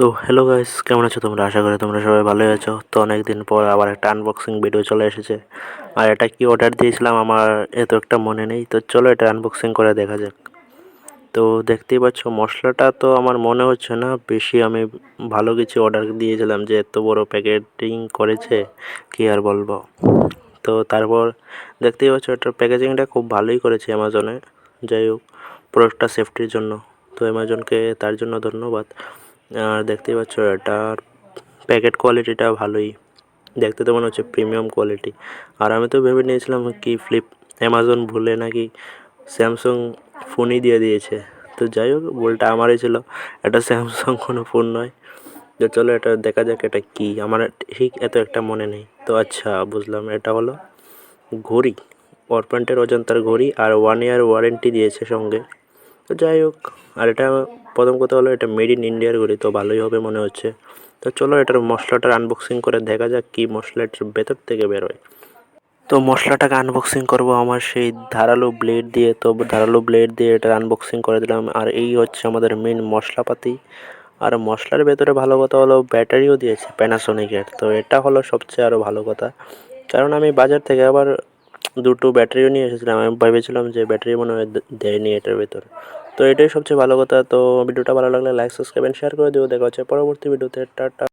So hello guys, কেমন আছো তোমরা? আশা করি তোমরা সবাই ভালোই আছো। তো অনেকদিন পর আবার একটা আনবক্সিং ভিডিও চলে এসেছে। আর এটা কি অর্ডার দিয়েছিলাম আমার এত একটা মনে নেই, তো চলো এটা আনবক্সিং করে দেখা যাক। তো দেখতেই পাচ্ছ মশলাটা তো আমার মনে হচ্ছে না বেশি আমি ভালো কিছু অর্ডার দিয়েছিলাম যে এত বড় প্যাকেটিং করেছে, কি আর বলবো। তো তারপর দেখতেই পাচ্ছ এটার প্যাকেজিংটা খুব ভালোই করেছে অ্যামাজনে। যাই হোক, প্রোডাক্টটা সেফটির জন্য, তো অ্যামাজনকে তার জন্য ধন্যবাদ। আর দেখতেই পাচ্ছ এটার প্যাকেট কোয়ালিটিটা ভালোই, দেখতে তো মনে হচ্ছে প্রিমিয়াম কোয়ালিটি। আর আমি তো ভেবে নিয়েছিলাম কি অ্যামাজন ভুলে নাকি স্যামসাং ফোনই দিয়ে দিয়েছে। তো যাই হোক, ভুলটা আমারই ছিল, এটা স্যামসাং কোনো ফোন নয়। তো চলো এটা দেখা যাক এটা কি, আমার ঠিক এত একটা মনে নেই। তো আচ্ছা, বুঝলাম, এটা হলো ঘড়ি, ওয়ারপয়েন্টের অজন্তার ঘড়ি, আর 1 ইয়ার ওয়ারেন্টি দিয়েছে সঙ্গে। তো যাই হোক, আর এটা প্রথম কথা হলো এটা মেড ইন ইন্ডিয়ার ঘড়ি, তো ভালোই হবে মনে হচ্ছে। তো চলো এটার মশলাটার আনবক্সিং করে দেখা যাক কি মশলা এটার ভেতর থেকে বেরোয়। তো মশলাটাকে আনবক্সিং করব আমার সেই ধারালো ব্লেড দিয়ে, তো ধারালো ব্লেড দিয়ে এটার আনবক্সিং করে দিলাম। আর এই হচ্ছে আমাদের মেন মশলাপাতি। আর মশলার ভেতরে ভালো কথা হলো ব্যাটারিও দিয়েছে প্যানাসোনিকের, তো এটা হলো সবচেয়ে আরও ভালো কথা। কারণ আমি বাজার থেকে আবার দুটো ব্যাটারিও নিয়ে এসেছিলাম, আমি ভেবেছিলাম যে ব্যাটারি মনে হয় দেয়নি এটার ভেতর। তো এটাই সবচেয়ে ভালো কথা। তো ভিডিওটা ভালো লাগলে লাইক, সাবস্ক্রাইব এন্ড শেয়ার করে দিও। দেখা হচ্ছে পরবর্তী ভিডিওতে। টাটা।